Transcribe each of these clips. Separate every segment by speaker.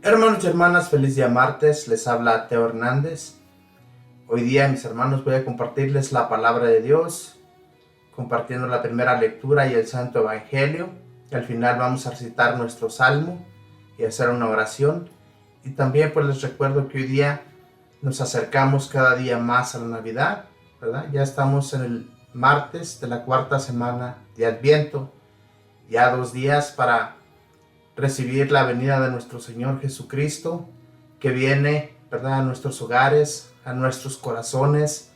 Speaker 1: Hermanos y hermanas, feliz día martes, les habla Teo Hernández. Hoy día, mis hermanos, voy a compartirles la palabra de Dios, compartiendo la primera lectura y el Santo Evangelio. Y al final vamos a recitar nuestro salmo y hacer una oración. Y también pues les recuerdo que hoy día nos acercamos cada día más a la Navidad, ¿verdad? Ya estamos en el martes de la cuarta semana de Adviento, ya 2 días para recibir la venida de nuestro Señor Jesucristo, que viene, ¿verdad?, a nuestros hogares, a nuestros corazones,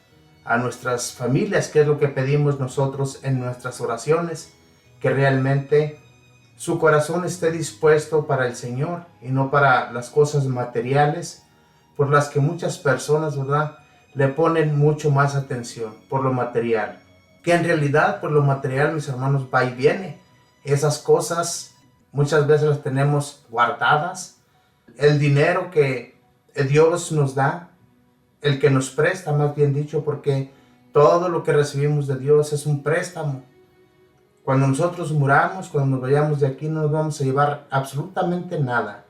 Speaker 1: a nuestras familias, que es lo que pedimos nosotros en nuestras oraciones, que realmente su corazón esté dispuesto para el Señor y no para las cosas materiales, por las que muchas personas, ¿verdad?, le ponen mucho más atención, por lo material, que en realidad por lo material, mis hermanos, va y viene. Esas cosas muchas veces las tenemos guardadas. El dinero que Dios nos da, el que nos presta, más bien dicho, porque todo lo que recibimos de Dios es un préstamo. Cuando nosotros muramos, cuando nos vayamos de aquí, no nos vamos a llevar absolutamente nada.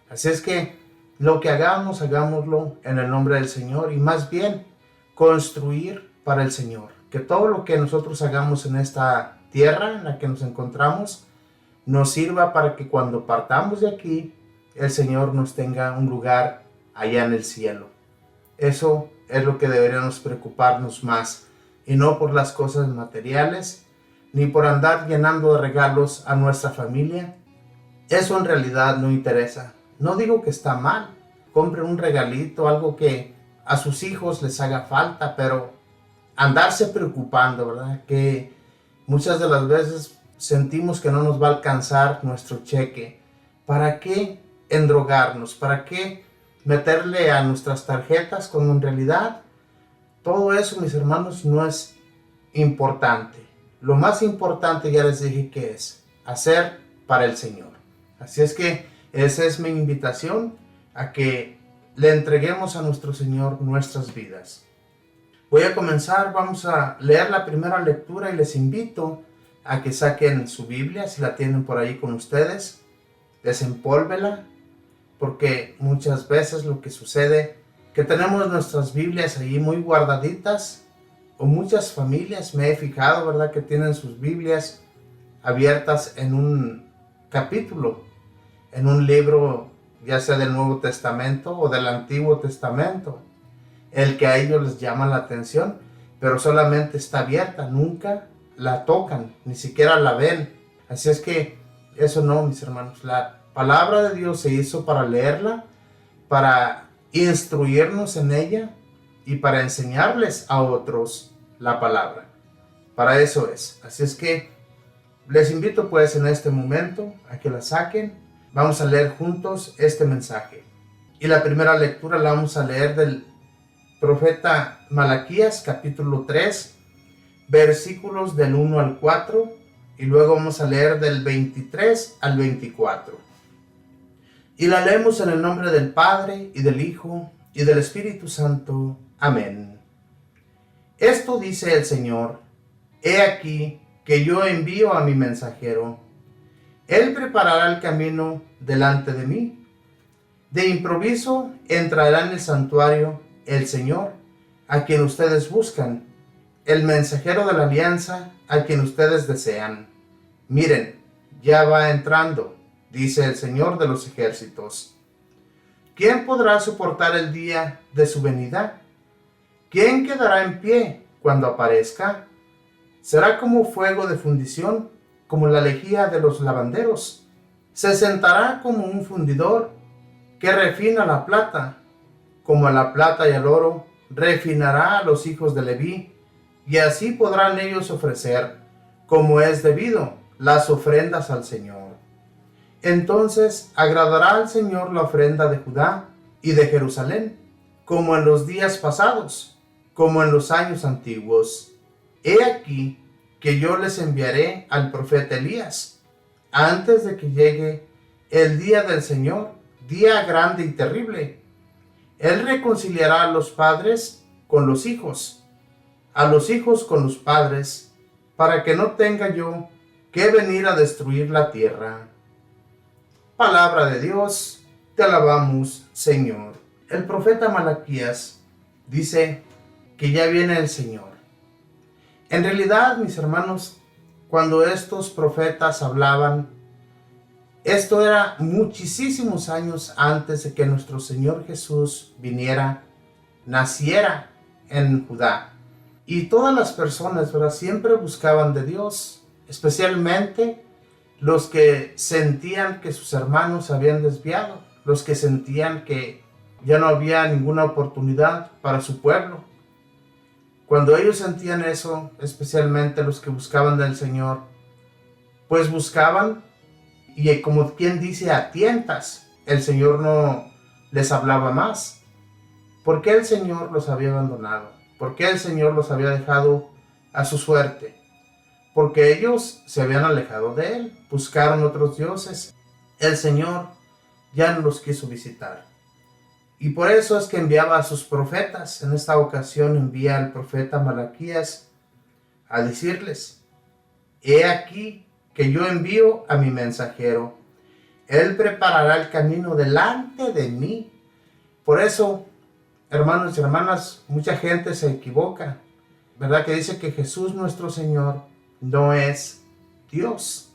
Speaker 1: Así es que lo que hagamos, hagámoslo en el nombre del Señor y más bien construir para el Señor. Que todo lo que nosotros hagamos en esta tierra en la que nos encontramos nos sirva para que cuando partamos de aquí, el Señor nos tenga un lugar allá en el cielo. Eso es lo que deberíamos preocuparnos más, y no por las cosas materiales, ni por andar llenando de regalos a nuestra familia. Eso en realidad no interesa. No digo que está mal. Compren un regalito, algo que a sus hijos les haga falta, pero andarse preocupando, ¿verdad? Que muchas de las veces sentimos que no nos va a alcanzar nuestro cheque. ¿Para qué endrogarnos? ¿Para qué meterle a nuestras tarjetas cuando en realidad todo eso, mis hermanos, no es importante? Lo más importante, ya les dije que es hacer para el Señor. Así es que esa es mi invitación, a que le entreguemos a nuestro Señor nuestras vidas. Voy a comenzar, vamos a leer la primera lectura y les invito a que saquen su Biblia, si la tienen por ahí con ustedes, desempólvela, porque muchas veces lo que sucede, que tenemos nuestras Biblias ahí muy guardaditas, o muchas familias, me he fijado, ¿verdad?, que tienen sus Biblias abiertas en un capítulo, en un libro, ya sea del Nuevo Testamento o del Antiguo Testamento, el que a ellos les llama la atención, pero solamente está abierta, nunca la tocan, ni siquiera la ven. Así es que eso no, mis hermanos. La palabra de Dios se hizo para leerla, para instruirnos en ella y para enseñarles a otros la palabra. Para eso es. Así es que les invito pues en este momento a que la saquen. Vamos a leer juntos este mensaje. Y la primera lectura la vamos a leer del profeta Malaquías, capítulo 3, versículos del 1 al 4, y luego vamos a leer del 23 al 24. Y la leemos en el nombre del Padre, y del Hijo, y del Espíritu Santo. Amén. Esto dice el Señor: He aquí que yo envío a mi mensajero. Él preparará el camino delante de mí. De improviso entrará en el santuario el Señor, a quien ustedes buscan, el mensajero de la alianza, a quien ustedes desean. Miren, ya va entrando, dice el Señor de los ejércitos. ¿Quién podrá soportar el día de su venida? ¿Quién quedará en pie cuando aparezca? Será como fuego de fundición, como la lejía de los lavanderos. Se sentará como un fundidor que refina la plata. Como a la plata y al oro, refinará a los hijos de Leví, y así podrán ellos ofrecer, como es debido, las ofrendas al Señor. Entonces agradará al Señor la ofrenda de Judá y de Jerusalén, como en los días pasados, como en los años antiguos. He aquí que yo les enviaré al profeta Elías, antes de que llegue el día del Señor, día grande y terrible. Él reconciliará a los padres con los hijos, a los hijos con los padres, para que no tenga yo que venir a destruir la tierra. Palabra de Dios. Te alabamos, Señor. El profeta Malaquías dice que ya viene el Señor. En realidad, mis hermanos, cuando estos profetas hablaban, esto era muchísimos años antes de que nuestro Señor Jesús viniera, naciera en Judá. Y todas las personas, ¿verdad?, siempre buscaban de Dios, especialmente los que sentían que sus hermanos se habían desviado, los que sentían que ya no había ninguna oportunidad para su pueblo. Cuando ellos sentían eso, especialmente los que buscaban del Señor, pues buscaban, y como quien dice, a tientas, el Señor no les hablaba más. ¿Por qué el Señor los había abandonado? ¿Por qué el Señor los había dejado a su suerte? Porque ellos se habían alejado de Él, buscaron otros dioses. El Señor ya no los quiso visitar. Y por eso es que enviaba a sus profetas. En esta ocasión envía al profeta Malaquías a decirles: he aquí que yo envío a mi mensajero. Él preparará el camino delante de mí. Por eso, hermanos y hermanas, mucha gente se equivoca, ¿verdad?, que dice que Jesús nuestro Señor no es Dios.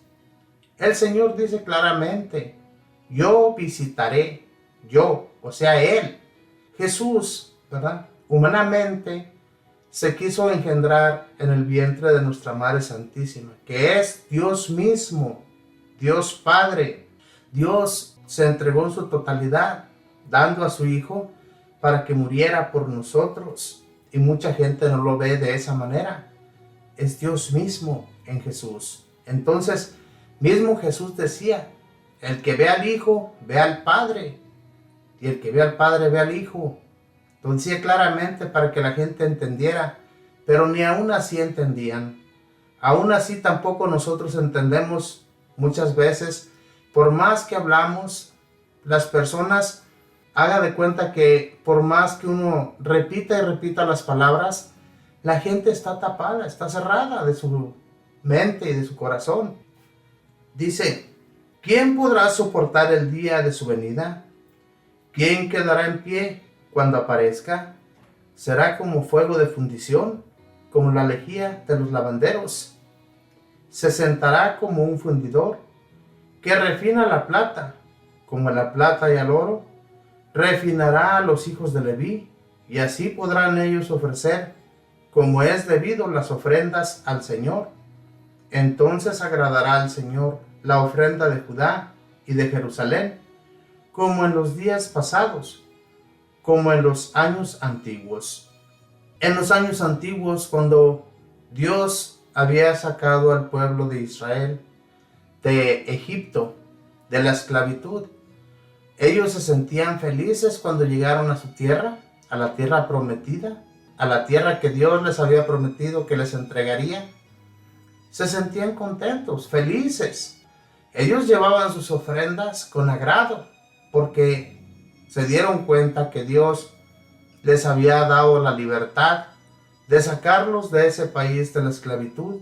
Speaker 1: El Señor dice claramente: yo visitaré, yo, o sea, Él. Jesús, ¿verdad?, humanamente se quiso engendrar en el vientre de nuestra Madre Santísima, que es Dios mismo, Dios Padre. Dios se entregó en su totalidad, dando a su Hijo para que muriera por nosotros. Y mucha gente no lo ve de esa manera. Es Dios mismo en Jesús. Entonces, mismo Jesús decía: el que ve al Hijo, ve al Padre. Y el que ve al Padre, ve al Hijo. Lo decía claramente para que la gente entendiera, pero ni aún así entendían. Aún así tampoco nosotros entendemos muchas veces. Por más que hablamos, las personas, haga de cuenta que por más que uno repita y repita las palabras, la gente está tapada, está cerrada de su mente y de su corazón. Dice: ¿quién podrá soportar el día de su venida? ¿Quién quedará en pie cuando aparezca? Será como fuego de fundición, como la lejía de los lavanderos. Se sentará como un fundidor, que refina la plata, como la plata y el oro. Refinará a los hijos de Leví, y así podrán ellos ofrecer, como es debido, las ofrendas al Señor. Entonces agradará al Señor la ofrenda de Judá y de Jerusalén, como en los días pasados, como en los años antiguos. En los años antiguos, cuando Dios había sacado al pueblo de Israel de Egipto, de la esclavitud, ellos se sentían felices cuando llegaron a su tierra, a la tierra prometida, a la tierra que Dios les había prometido que les entregaría. Se sentían contentos, felices. Ellos llevaban sus ofrendas con agrado, porque se dieron cuenta que Dios les había dado la libertad de sacarlos de ese país de la esclavitud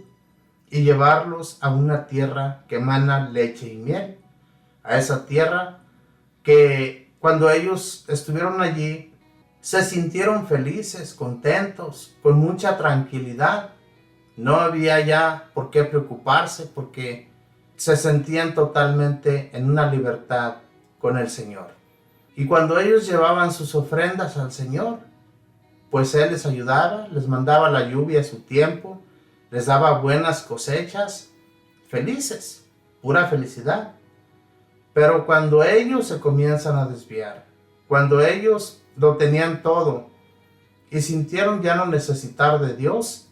Speaker 1: y llevarlos a una tierra que emana leche y miel, a esa tierra que cuando ellos estuvieron allí se sintieron felices, contentos, con mucha tranquilidad. No había ya por qué preocuparse, porque se sentían totalmente en una libertad con el Señor. Y cuando ellos llevaban sus ofrendas al Señor, pues Él les ayudaba, les mandaba la lluvia a su tiempo, les daba buenas cosechas, felices, pura felicidad. Pero cuando ellos se comienzan a desviar, cuando ellos lo tenían todo y sintieron ya no necesitar de Dios,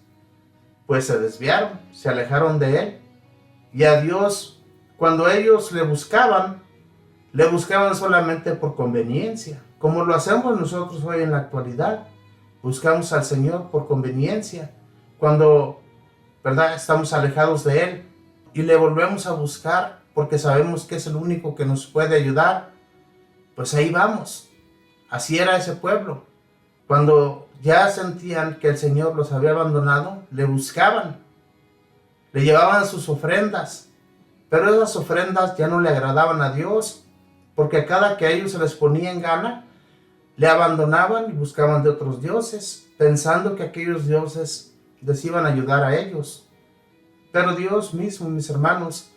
Speaker 1: pues se desviaron, se alejaron de Él. Y a Dios, cuando ellos le buscaban solamente por conveniencia, como lo hacemos nosotros hoy en la actualidad. Buscamos al Señor por conveniencia, cuando, ¿verdad?, estamos alejados de Él, y le volvemos a buscar porque sabemos que es el único que nos puede ayudar. Pues ahí vamos. Así era ese pueblo. Cuando ya sentían que el Señor los había abandonado, le buscaban, le llevaban sus ofrendas, pero esas ofrendas ya no le agradaban a Dios, porque cada que a ellos se les ponía en gana, le abandonaban y buscaban de otros dioses, pensando que aquellos dioses les iban a ayudar a ellos. Pero Dios mismo, mis hermanos,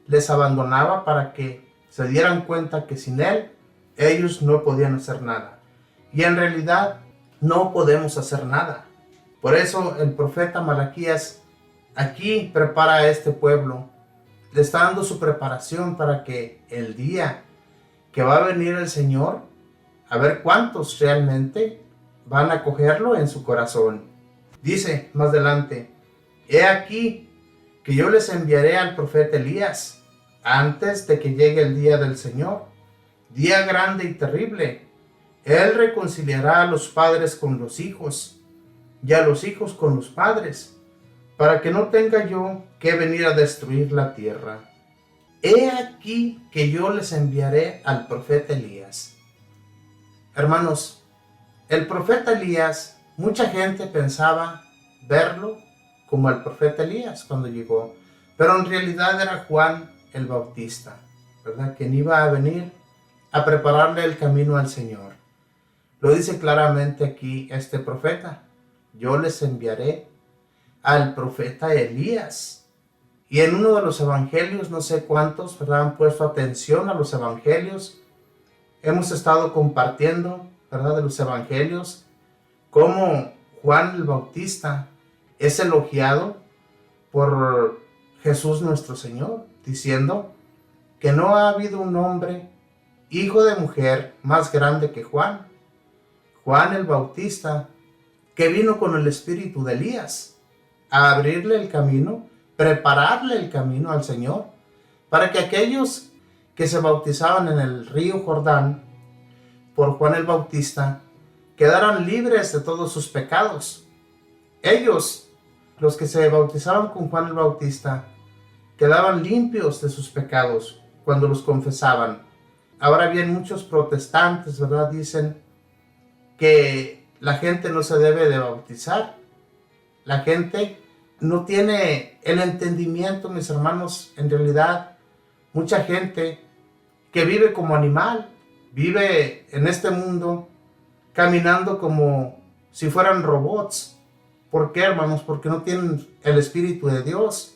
Speaker 1: les abandonaba para que se dieran cuenta que sin Él, ellos no podían hacer nada. Y en realidad, no podemos hacer nada. Por eso el profeta Malaquías aquí prepara a este pueblo, le está dando su preparación para que el día que va a venir el Señor, a ver cuántos realmente van a cogerlo en su corazón. Dice más adelante, he aquí que yo les enviaré al profeta Elías antes de que llegue el día del Señor, día grande y terrible. Él reconciliará a los padres con los hijos y a los hijos con los padres, para que no tenga yo que venir a destruir la tierra. He aquí que yo les enviaré al profeta Elías. Hermanos, el profeta Elías, mucha gente pensaba verlo como el profeta Elías cuando llegó, pero en realidad era Juan el Bautista, ¿verdad? Quien iba a venir a prepararle el camino al Señor. Lo dice claramente aquí este profeta, yo les enviaré al profeta Elías. Y en uno de los evangelios, no sé cuántos, ¿verdad?, han puesto atención a los evangelios. Hemos estado compartiendo, ¿verdad?, de los evangelios, cómo Juan el Bautista es elogiado por Jesús nuestro Señor, diciendo que no ha habido un hombre, hijo de mujer, más grande que Juan. Juan el Bautista, que vino con el espíritu de Elías a abrirle el camino, prepararle el camino al Señor, para que aquellos que se bautizaban en el río Jordán por Juan el Bautista quedaran libres de todos sus pecados. Ellos, los que se bautizaban con Juan el Bautista, quedaban limpios de sus pecados cuando los confesaban. Ahora bien, muchos protestantes, ¿verdad?, dicen que la gente no se debe de bautizar. La gente no tiene el entendimiento, mis hermanos. En realidad, mucha gente que vive como animal, vive en este mundo caminando como si fueran robots. ¿Por qué, hermanos? Porque no tienen el Espíritu de Dios,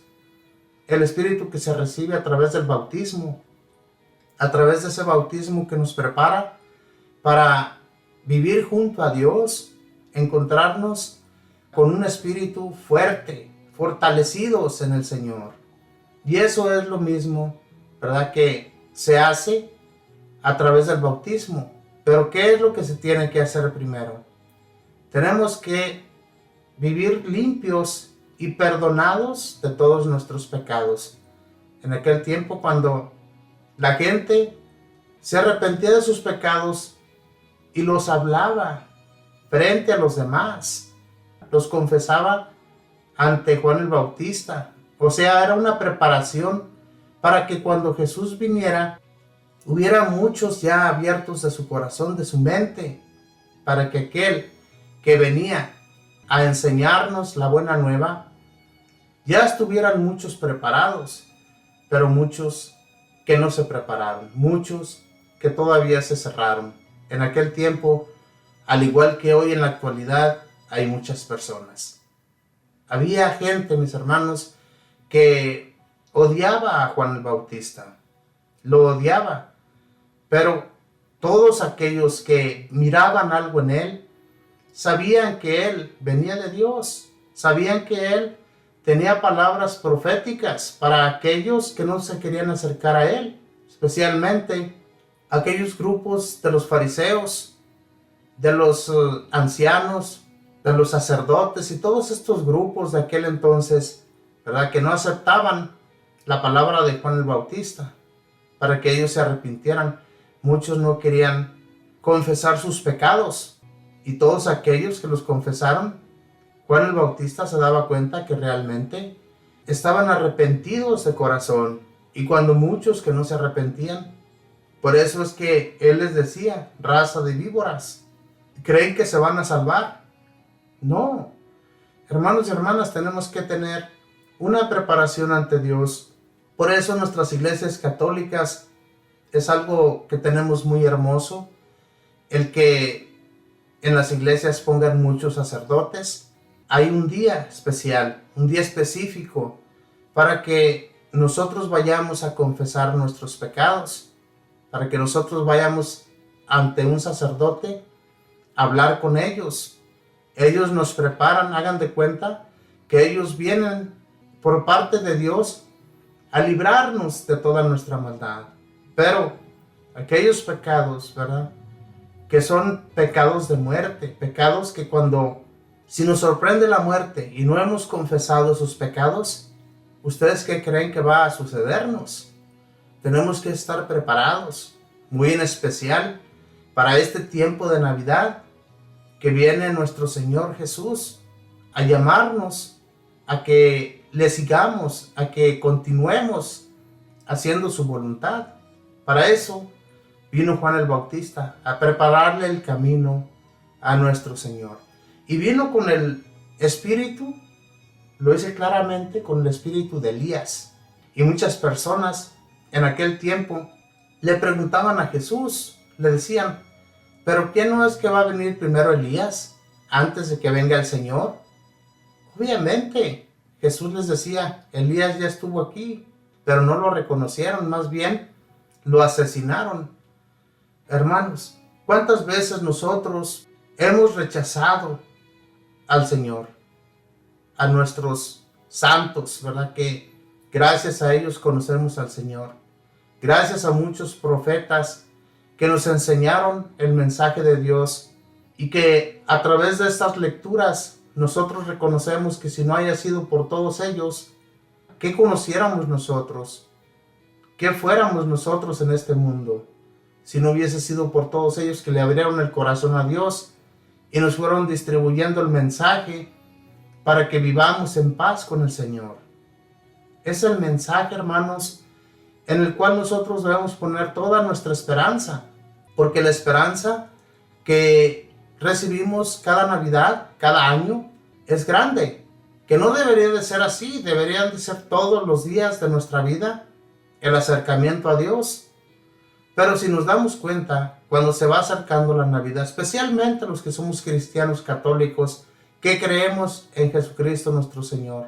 Speaker 1: el Espíritu que se recibe a través del bautismo, a través de ese bautismo que nos prepara para vivir junto a Dios, encontrarnos con un espíritu fuerte, fortalecidos en el Señor. Y eso es lo mismo, ¿verdad?, que se hace a través del bautismo. Pero ¿qué es lo que se tiene que hacer primero? Tenemos que vivir limpios y perdonados de todos nuestros pecados. En aquel tiempo, cuando la gente se arrepentía de sus pecados y los hablaba frente a los demás, los confesaba ante Juan el Bautista. O sea, era una preparación para que cuando Jesús viniera, hubiera muchos ya abiertos de su corazón, de su mente, para que aquel que venía a enseñarnos la buena nueva, ya estuvieran muchos preparados, pero muchos que no se prepararon, muchos que todavía se cerraron. En aquel tiempo, al igual que hoy en la actualidad, hay muchas personas. Había gente, mis hermanos, que odiaba a Juan el Bautista, lo odiaba, pero todos aquellos que miraban algo en él, sabían que él venía de Dios, sabían que él tenía palabras proféticas para aquellos que no se querían acercar a él, especialmente aquellos grupos de los fariseos, de los ancianos, de los sacerdotes y todos estos grupos de aquel entonces, ¿verdad?, que no aceptaban la palabra de Juan el Bautista para que ellos se arrepintieran. Muchos no querían confesar sus pecados, y todos aquellos que los confesaron, Juan el Bautista se daba cuenta que realmente estaban arrepentidos de corazón. Y cuando muchos que no se arrepentían, por eso es que él les decía, raza de víboras, ¿creen que se van a salvar? No. Hermanos y hermanas, tenemos que tener una preparación ante Dios. Por eso nuestras iglesias católicas es algo que tenemos muy hermoso, el que en las iglesias pongan muchos sacerdotes. Hay un día especial, un día específico, para que nosotros vayamos a confesar nuestros pecados, para que nosotros vayamos ante un sacerdote a hablar con ellos. Ellos nos preparan, hagan de cuenta que ellos vienen por parte de Dios a librarnos de toda nuestra maldad. Pero aquellos pecados, ¿verdad?, que son pecados de muerte, pecados que si nos sorprende la muerte y no hemos confesado esos pecados, ¿ustedes qué creen que va a sucedernos? Tenemos que estar preparados, muy en especial para este tiempo de Navidad, que viene nuestro Señor Jesús a llamarnos, a que le sigamos, a que continuemos haciendo su voluntad. Para eso vino Juan el Bautista, a prepararle el camino a nuestro Señor. Y vino con el espíritu, lo dice claramente, con el espíritu de Elías. Y muchas personas en aquel tiempo le preguntaban a Jesús, le decían, ¿pero quién no es que va a venir primero Elías antes de que venga el Señor? Obviamente, Jesús les decía, Elías ya estuvo aquí, pero no lo reconocieron, más bien lo asesinaron. Hermanos, ¿cuántas veces nosotros hemos rechazado al Señor, a nuestros santos, ¿verdad? Que gracias a ellos conocemos al Señor. Gracias a muchos profetas que nos enseñaron el mensaje de Dios y que a través de estas lecturas nosotros reconocemos que si no haya sido por todos ellos, ¿qué conociéramos nosotros? ¿Qué fuéramos nosotros en este mundo? Si no hubiese sido por todos ellos que le abrieron el corazón a Dios y nos fueron distribuyendo el mensaje para que vivamos en paz con el Señor. Es el mensaje, hermanos, en el cual nosotros debemos poner toda nuestra esperanza, porque la esperanza que recibimos cada Navidad, cada año, es grande, que no debería de ser así, deberían de ser todos los días de nuestra vida el acercamiento a Dios. Pero si nos damos cuenta, cuando se va acercando la Navidad, especialmente los que somos cristianos católicos, que creemos en Jesucristo nuestro Señor,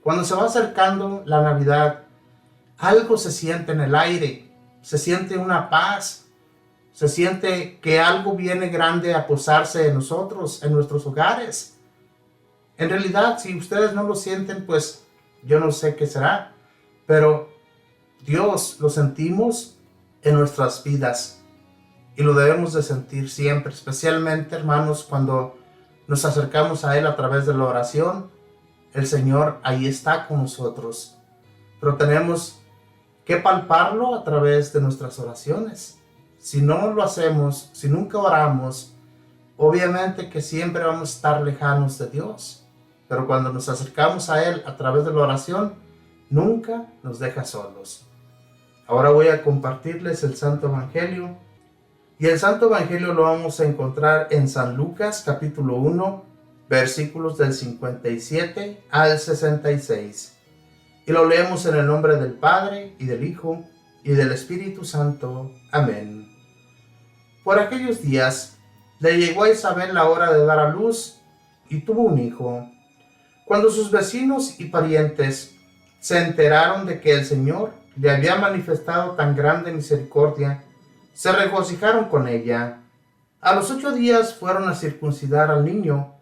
Speaker 1: cuando se va acercando la Navidad, algo se siente en el aire, se siente una paz, se siente que algo viene grande a posarse en nosotros, en nuestros hogares. En realidad, si ustedes no lo sienten, pues yo no sé qué será, pero Dios lo sentimos en nuestras vidas y lo debemos de sentir siempre, especialmente, hermanos, cuando nos acercamos a Él a través de la oración. El Señor ahí está con nosotros, pero tenemos que palparlo a través de nuestras oraciones. Si no lo hacemos, si nunca oramos, obviamente que siempre vamos a estar lejanos de Dios, pero cuando nos acercamos a Él a través de la oración, nunca nos deja solos. Ahora voy a compartirles el Santo Evangelio, y el Santo Evangelio lo vamos a encontrar en San Lucas capítulo 1, versículos del 57 al 66. Y lo leemos en el nombre del Padre, y del Hijo, y del Espíritu Santo. Amén. Por aquellos días, le llegó a Isabel la hora de dar a luz, y tuvo un hijo. Cuando sus vecinos y parientes se enteraron de que el Señor le había manifestado tan grande misericordia, se regocijaron con ella. A los 8 días fueron a circuncidar al niño,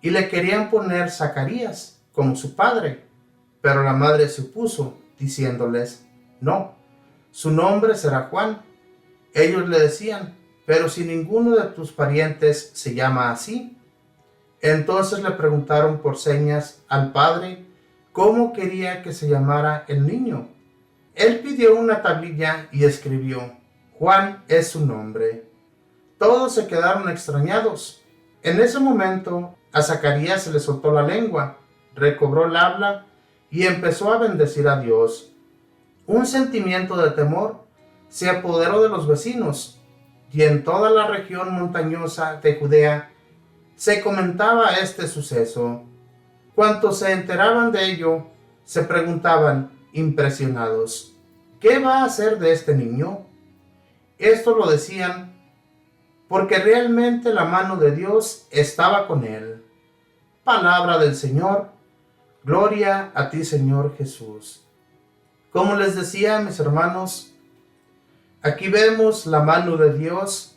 Speaker 1: y le querían poner Zacarías, como su padre. Pero la madre se opuso, diciéndoles, no, su nombre será Juan. Ellos le decían, pero si ninguno de tus parientes se llama así. Entonces le preguntaron por señas al padre cómo quería que se llamara el niño. Él pidió una tablilla y escribió, Juan es su nombre. Todos se quedaron extrañados. En ese momento a Zacarías se le soltó la lengua, recobró el habla y empezó a bendecir a Dios. Un sentimiento de temor se apoderó de los vecinos, y en toda la región montañosa de Judea se comentaba este suceso. Cuantos se enteraban de ello, se preguntaban, impresionados, ¿qué va a hacer de este niño? Esto lo decían porque realmente la mano de Dios estaba con él. Palabra del Señor. Gloria a ti, Señor Jesús. Como les decía, mis hermanos, aquí vemos la mano de Dios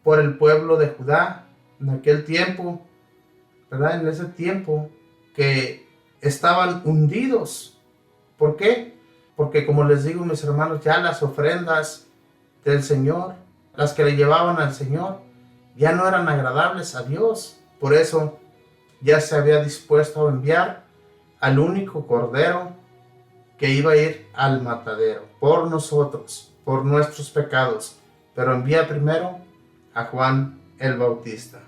Speaker 1: por el pueblo de Judá en aquel tiempo, ¿verdad? En ese tiempo que estaban hundidos. ¿Por qué? Porque como les digo, mis hermanos, ya las ofrendas del Señor, las que le llevaban al Señor, ya no eran agradables a Dios. Por eso ya se había dispuesto a enviar al único cordero que iba a ir al matadero por nosotros, por nuestros pecados. Pero envía primero a Juan el Bautista.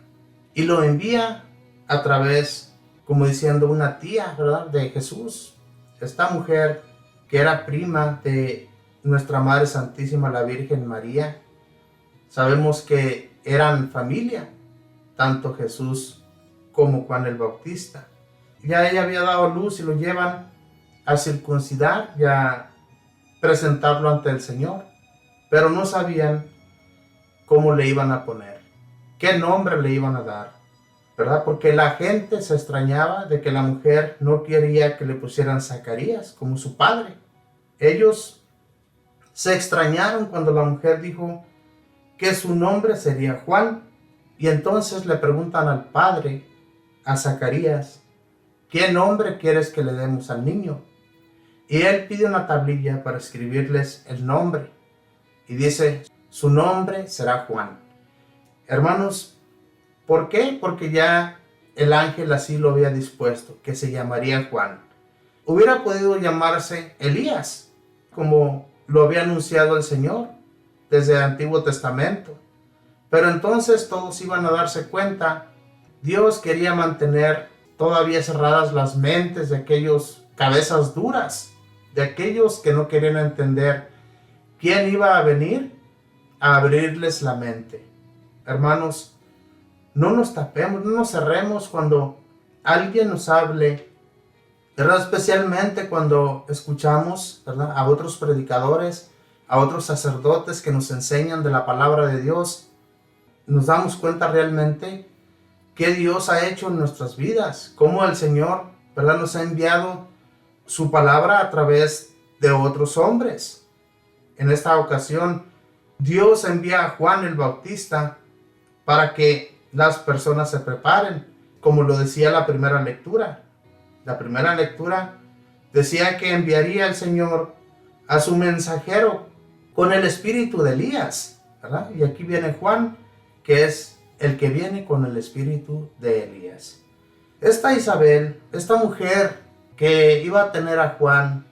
Speaker 1: Y lo envía a través, como diciendo, una tía, ¿verdad?, de Jesús. Esta mujer que era prima de nuestra Madre Santísima, la Virgen María. Sabemos que eran familia, tanto Jesús como Juan el Bautista. Ya ella había dado luz y lo llevan a circuncidar y a presentarlo ante el Señor. Pero no sabían cómo le iban a poner, qué nombre le iban a dar, ¿verdad? Porque la gente se extrañaba de que la mujer no quería que le pusieran Zacarías como su padre. Ellos se extrañaron cuando la mujer dijo que su nombre sería Juan. Y entonces le preguntan al padre, a Zacarías, ¿qué nombre quieres que le demos al niño? Y él pide una tablilla para escribirles el nombre. Y dice, su nombre será Juan. Hermanos, ¿por qué? Porque ya el ángel así lo había dispuesto, que se llamaría Juan. Hubiera podido llamarse Elías, como lo había anunciado el Señor desde el Antiguo Testamento. Pero entonces todos iban a darse cuenta, Dios quería mantener todavía cerradas las mentes de aquellos cabezas duras, de aquellos que no querían entender quién iba a venir a abrirles la mente. Hermanos, no nos tapemos, no nos cerremos cuando alguien nos hable, ¿verdad? Especialmente cuando escuchamos, ¿verdad?, a otros predicadores, a otros sacerdotes que nos enseñan de la palabra de Dios. Nos damos cuenta realmente qué Dios ha hecho en nuestras vidas, cómo el Señor, ¿verdad?, nos ha enviado su palabra a través de otros hombres. En esta ocasión, Dios envía a Juan el Bautista para que las personas se preparen, como lo decía la primera lectura. La primera lectura decía que enviaría el Señor a su mensajero con el espíritu de Elías, ¿verdad? Y aquí viene Juan, que es el que viene con el espíritu de Elías. Esta Isabel, esta mujer que iba a tener a Juan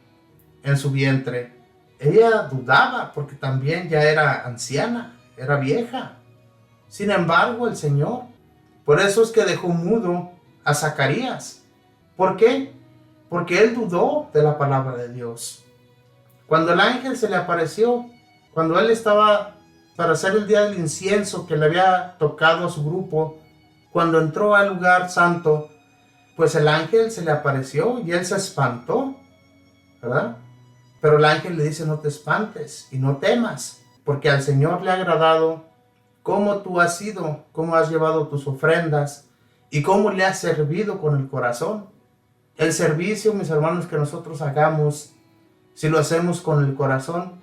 Speaker 1: en su vientre, ella dudaba porque también ya era anciana, era vieja. Sin embargo, el Señor, por eso es que dejó mudo a Zacarías. ¿Por qué? Porque él dudó de la palabra de Dios. Cuando el ángel se le apareció, cuando él estaba para hacer el día del incienso que le había tocado a su grupo, cuando entró al lugar santo, pues el ángel se le apareció y él se espantó, ¿verdad? Pero el ángel le dice, no te espantes y no temas, porque al Señor le ha agradado cómo tú has sido, cómo has llevado tus ofrendas y cómo le has servido con el corazón. El servicio, mis hermanos, que nosotros hagamos, si lo hacemos con el corazón,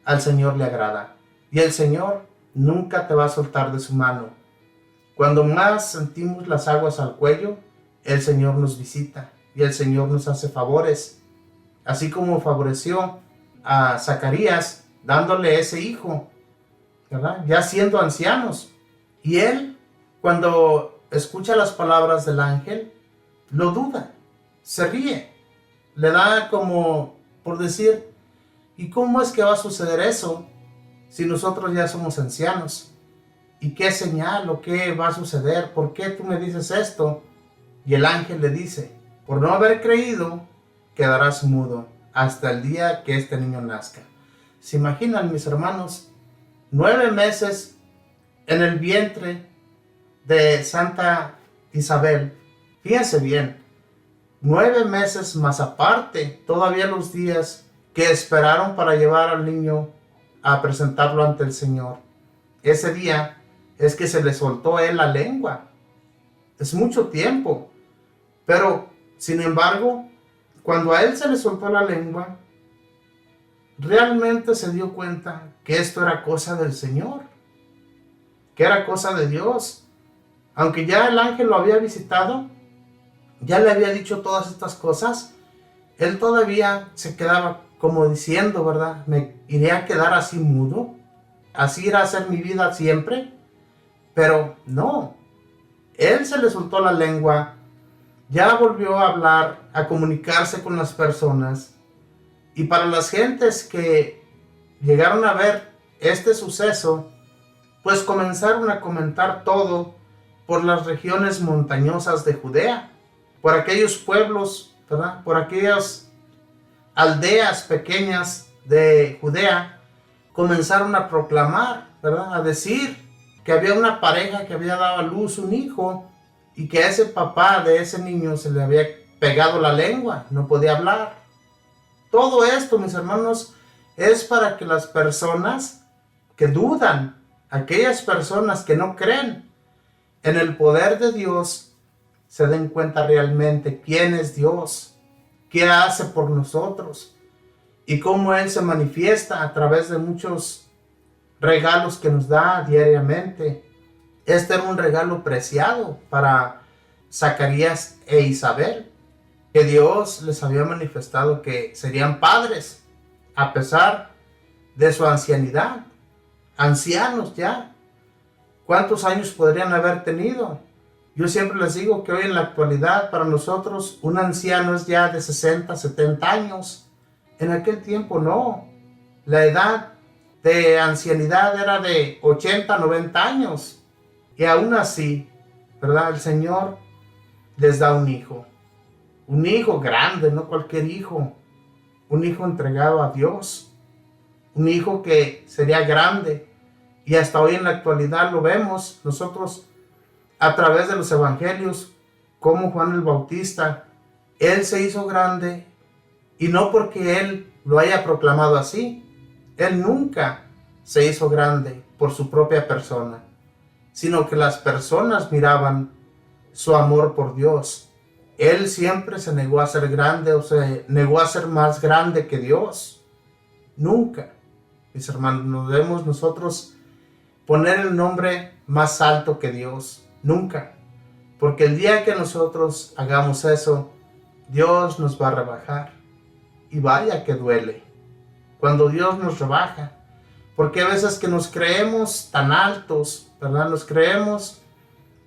Speaker 1: al Señor le agrada. Y el Señor nunca te va a soltar de su mano. Cuando más sentimos las aguas al cuello, el Señor nos visita y el Señor nos hace favores. Así como favoreció a Zacarías dándole ese hijo, ¿verdad?, ya siendo ancianos. Y él, cuando escucha las palabras del ángel, lo duda, se ríe, le da como por decir, ¿y cómo es que va a suceder eso si nosotros ya somos ancianos? ¿Y qué señal o qué va a suceder? ¿Por qué tú me dices esto? Y el ángel le dice, por no haber creído, quedarás mudo hasta el día que este niño nazca. ¿Se imaginan, mis hermanos? 9 meses en el vientre de Santa Isabel. Fíjense bien, 9 meses más aparte, todavía los días que esperaron para llevar al niño a presentarlo ante el Señor. Ese día es que se le soltó a él la lengua. Es mucho tiempo. Pero, sin embargo, cuando a él se le soltó la lengua, realmente se dio cuenta que esto era cosa del Señor, que era cosa de Dios. Aunque ya el ángel lo había visitado, ya le había dicho todas estas cosas, él todavía se quedaba como diciendo, ¿verdad? ¿Me iré a quedar así mudo? ¿Así irá a ser mi vida siempre? Pero no, él se le soltó la lengua, ya volvió a hablar, a comunicarse con las personas. Y para las gentes que llegaron a ver este suceso, pues comenzaron a comentar todo por las regiones montañosas de Judea, por aquellos pueblos, ¿verdad? Por aquellas aldeas pequeñas de Judea, comenzaron a proclamar, ¿verdad? A decir que había una pareja que había dado a luz un hijo y que a ese papá de ese niño se le había pegado la lengua, no podía hablar. Todo esto, mis hermanos, es para que las personas que dudan, aquellas personas que no creen en el poder de Dios, se den cuenta realmente quién es Dios, qué hace por nosotros y cómo Él se manifiesta a través de muchos regalos que nos da diariamente. Este era un regalo preciado para Zacarías e Isabel, que Dios les había manifestado que serían padres a pesar de su ancianidad, ancianos ya. ¿Cuántos años podrían haber tenido? Yo siempre les digo que hoy en la actualidad para nosotros un anciano es ya de 60, 70 años. En aquel tiempo no. La edad de ancianidad era de 80, 90 años. Y aún así, ¿verdad? El Señor les da un hijo. Un hijo grande, no cualquier hijo. Un hijo entregado a Dios. Un hijo que sería grande. Y hasta hoy en la actualidad lo vemos nosotros a través de los evangelios, como Juan el Bautista, él se hizo grande y no porque él lo haya proclamado así. Él nunca se hizo grande por su propia persona, sino que las personas miraban su amor por Dios. Él siempre se negó a ser grande o se negó a ser más grande que Dios. Nunca. Mis hermanos, no debemos nosotros poner el nombre más alto que Dios. Nunca. Porque el día que nosotros hagamos eso, Dios nos va a rebajar. Y vaya que duele cuando Dios nos rebaja. Porque a veces que nos creemos tan altos, ¿verdad? Nos creemos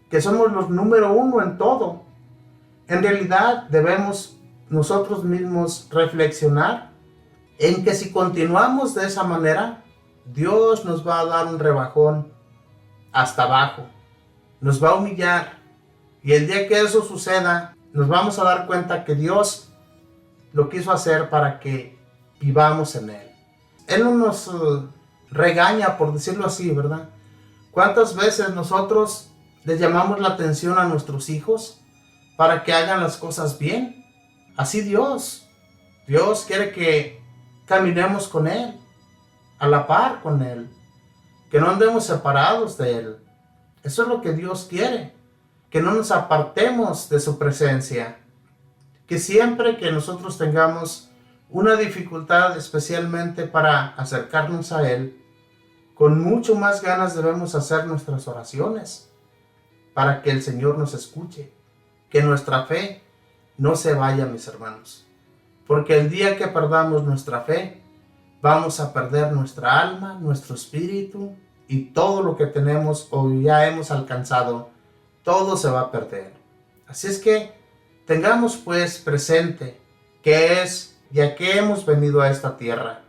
Speaker 1: que somos los número uno en todo. En realidad debemos nosotros mismos reflexionar en que si continuamos de esa manera, Dios nos va a dar un rebajón hasta abajo. Nos va a humillar. Y el día que eso suceda, nos vamos a dar cuenta que Dios lo quiso hacer para que vivamos en Él. Él no nos regaña, por decirlo así, ¿verdad? ¿Cuántas veces nosotros les llamamos la atención a nuestros hijos para que hagan las cosas bien? Así Dios quiere que caminemos con Él, a la par con Él, que no andemos separados de Él. Eso es lo que Dios quiere, que no nos apartemos de su presencia, que siempre que nosotros tengamos una dificultad, especialmente para acercarnos a Él, con mucho más ganas debemos hacer nuestras oraciones para que el Señor nos escuche, que nuestra fe no se vaya, mis hermanos, porque el día que perdamos nuestra fe, vamos a perder nuestra alma, nuestro espíritu y todo lo que tenemos o ya hemos alcanzado, todo se va a perder. Así es que tengamos pues presente qué es y a qué hemos venido a esta tierra.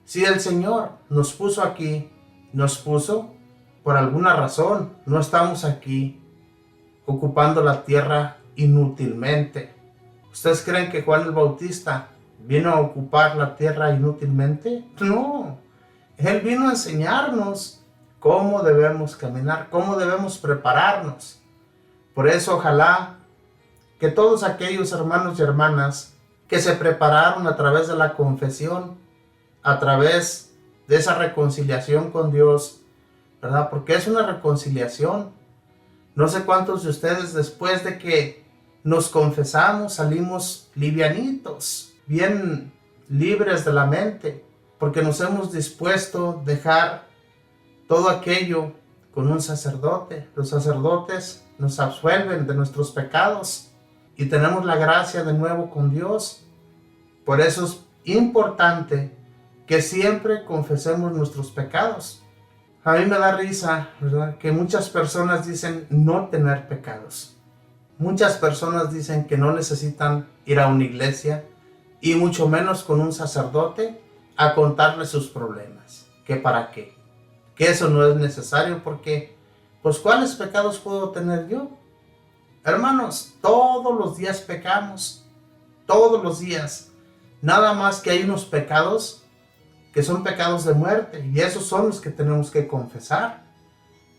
Speaker 1: Si el Señor nos puso aquí, nos puso por alguna razón. No estamos aquí ocupando la tierra inútilmente. ¿Ustedes creen que Juan el Bautista vino a ocupar la tierra inútilmente? No. Él vino a enseñarnos cómo debemos caminar, cómo debemos prepararnos. Por eso ojalá que todos aquellos hermanos y hermanas que se prepararon a través de la confesión, a través de esa reconciliación con Dios, ¿verdad? Porque es una reconciliación. No sé cuántos de ustedes después de que nos confesamos salimos livianitos, bien libres de la mente, porque nos hemos dispuesto a dejar todo aquello con un sacerdote. Los sacerdotes nos absuelven de nuestros pecados y tenemos la gracia de nuevo con Dios. Por eso es importante que siempre confesemos nuestros pecados. A mí me da risa, ¿verdad?, que muchas personas dicen no tener pecados. Muchas personas dicen que no necesitan ir a una iglesia y mucho menos con un sacerdote a contarle sus problemas. ¿Que para qué? Que eso no es necesario porque, pues, ¿cuáles pecados puedo tener yo? Hermanos, todos los días pecamos, todos los días. Nada más que hay unos pecados que son pecados de muerte, y esos son los que tenemos que confesar.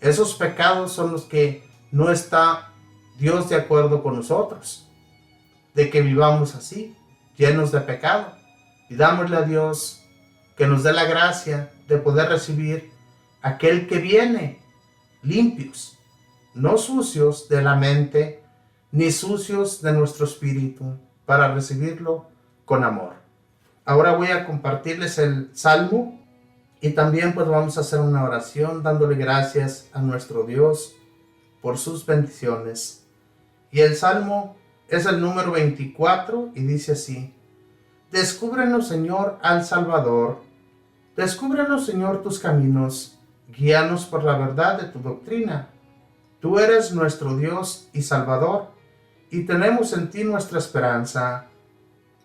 Speaker 1: Esos pecados son los que no está Dios de acuerdo con nosotros, de que vivamos así, llenos de pecado. Y dámosle a Dios que nos dé la gracia de poder recibir aquel que viene limpios, no sucios de la mente, ni sucios de nuestro espíritu, para recibirlo con amor. Ahora voy a compartirles el Salmo y también pues vamos a hacer una oración dándole gracias a nuestro Dios por sus bendiciones. Y el Salmo es el número 24 y dice así: Descúbrenos, Señor, al Salvador. Descúbrenos, Señor, tus caminos. Guíanos por la verdad de tu doctrina. Tú eres nuestro Dios y Salvador, y tenemos en ti nuestra esperanza.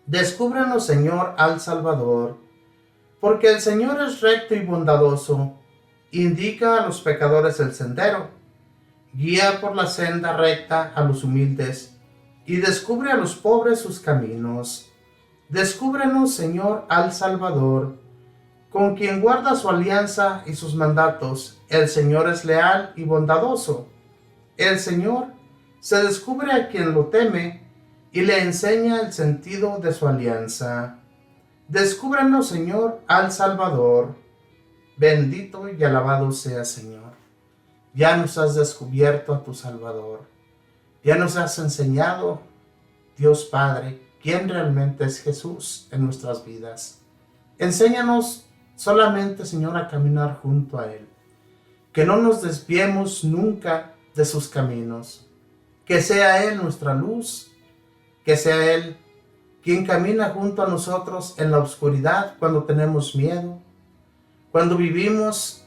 Speaker 1: Descúbrenos, Señor, al Salvador, porque el Señor es recto y bondadoso, indica a los pecadores el sendero, guía por la senda recta a los humildes, y descubre a los pobres sus caminos. Descúbrenos, Señor, al Salvador, con quien guarda su alianza y sus mandatos. El Señor es leal y bondadoso. El Señor se descubre a quien lo teme, y le enseña el sentido de su alianza. Descúbrenos, Señor, al Salvador. Bendito y alabado sea, Señor. Ya nos has descubierto a tu Salvador. Ya nos has enseñado, Dios Padre, quién realmente es Jesús en nuestras vidas. Enséñanos solamente, Señor, a caminar junto a Él. Que no nos desviemos nunca de sus caminos. Que sea Él nuestra luz. Que sea Él quien camina junto a nosotros en la oscuridad cuando tenemos miedo, cuando vivimos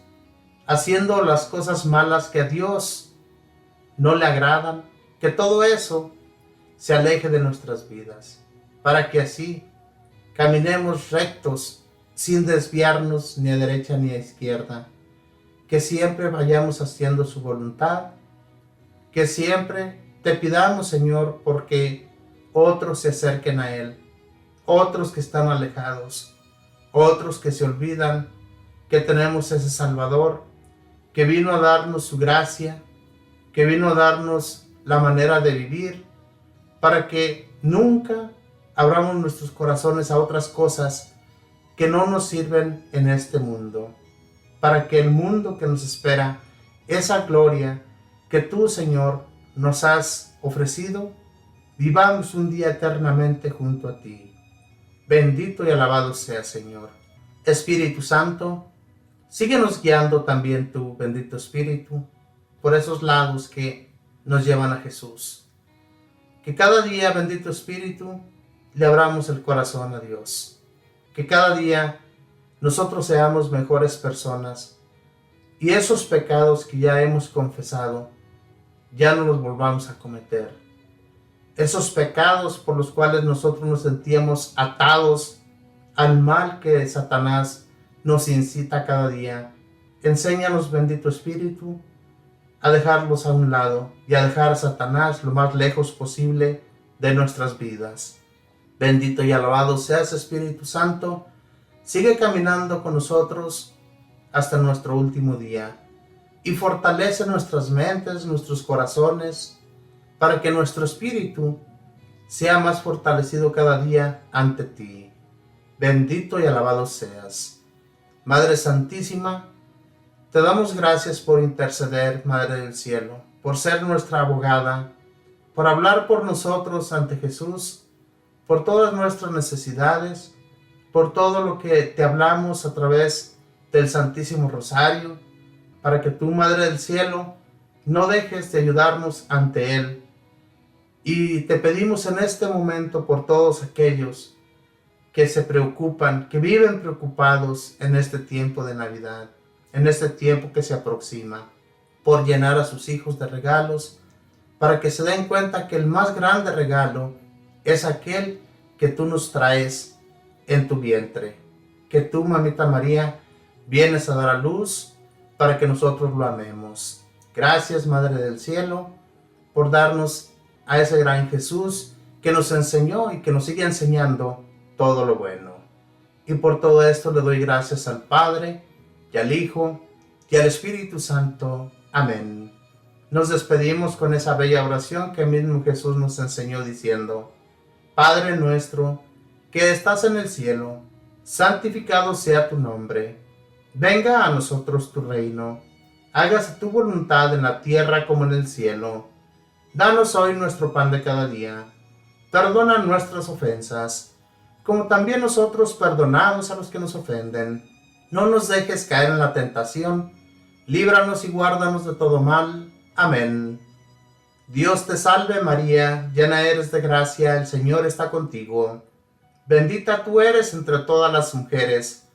Speaker 1: haciendo las cosas malas que a Dios no le agradan. Que todo eso se aleje de nuestras vidas, para que así caminemos rectos, sin desviarnos ni a derecha ni a izquierda. Que siempre vayamos haciendo su voluntad, que siempre te pidamos, Señor, porque otros se acerquen a Él, otros que están alejados, otros que se olvidan que tenemos ese Salvador, que vino a darnos su gracia, que vino a darnos la manera de vivir, para que nunca abramos nuestros corazones a otras cosas que no nos sirven en este mundo, para que el mundo que nos espera, esa gloria que tú, Señor, nos has ofrecido, vivamos un día eternamente junto a ti. Bendito y alabado sea, Señor. Espíritu Santo, síguenos guiando también tú, bendito Espíritu, por esos lados que nos llevan a Jesús. Que cada día, bendito Espíritu, le abramos el corazón a Dios. Que cada día nosotros seamos mejores personas y esos pecados que ya hemos confesado, ya no los volvamos a cometer. Esos pecados por los cuales nosotros nos sentíamos atados al mal que Satanás nos incita cada día. Enséñanos, bendito Espíritu, a dejarlos a un lado y a dejar a Satanás lo más lejos posible de nuestras vidas. Bendito y alabado seas, Espíritu Santo. Sigue caminando con nosotros hasta nuestro último día y fortalece nuestras mentes, nuestros corazones, para que nuestro espíritu sea más fortalecido cada día ante ti. Bendito y alabado seas. Madre Santísima, te damos gracias por interceder, Madre del Cielo, por ser nuestra abogada, por hablar por nosotros ante Jesús, por todas nuestras necesidades, por todo lo que te hablamos a través del Santísimo Rosario, para que tú, Madre del Cielo, no dejes de ayudarnos ante Él. Y te pedimos en este momento por todos aquellos que se preocupan, que viven preocupados en este tiempo de Navidad, en este tiempo que se aproxima, por llenar a sus hijos de regalos, para que se den cuenta que el más grande regalo es aquel que tú nos traes en tu vientre, que tú, Mamita María, vienes a dar a luz para que nosotros lo amemos. Gracias, Madre del Cielo, por darnos a ese gran Jesús que nos enseñó y que nos sigue enseñando todo lo bueno. Y por todo esto le doy gracias al Padre, y al Hijo, y al Espíritu Santo. Amén. Nos despedimos con esa bella oración que mismo Jesús nos enseñó diciendo: Padre nuestro, que estás en el cielo, santificado sea tu nombre. Venga a nosotros tu reino. Hágase tu voluntad en la tierra como en el cielo. Danos hoy nuestro pan de cada día. Perdona nuestras ofensas, como también nosotros perdonamos a los que nos ofenden. No nos dejes caer en la tentación. Líbranos y guárdanos de todo mal. Amén. Dios te salve María, llena eres de gracia, el Señor está contigo. Bendita tú eres entre todas las mujeres,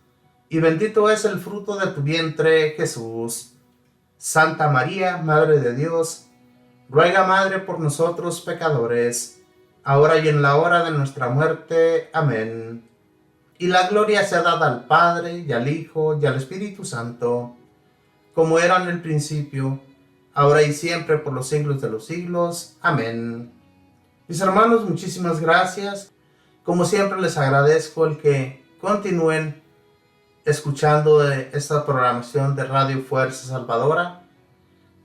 Speaker 1: y bendito es el fruto de tu vientre, Jesús. Santa María, Madre de Dios, ruega, Madre, por nosotros pecadores, ahora y en la hora de nuestra muerte. Amén. Y la gloria sea dada al Padre, y al Hijo, y al Espíritu Santo, como era en el principio, ahora y siempre, por los siglos de los siglos. Amén. Mis hermanos, muchísimas gracias. Como siempre, les agradezco el que continúen escuchando esta programación de Radio Fuerza Salvadora,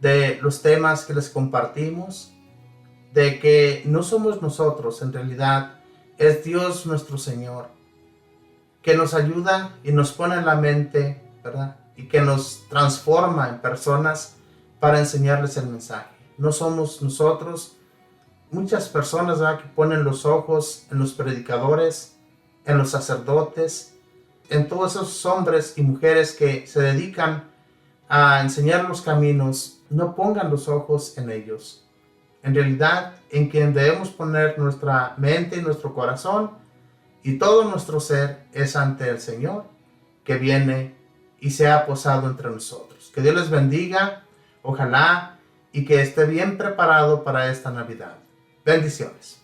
Speaker 1: de los temas que les compartimos, de que no somos nosotros, en realidad es Dios nuestro Señor, que nos ayuda y nos pone en la mente, ¿verdad? Y que nos transforma en personas para enseñarles el mensaje. No somos nosotros. Muchas personas, ¿verdad?, que ponen los ojos en los predicadores, en los sacerdotes, en todos esos hombres y mujeres que se dedican a enseñar los caminos. No pongan los ojos en ellos. En realidad, en quien debemos poner nuestra mente y nuestro corazón y todo nuestro ser es ante el Señor, que viene y se ha posado entre nosotros. Que Dios les bendiga, ojalá, y que esté bien preparado para esta Navidad. Bendiciones.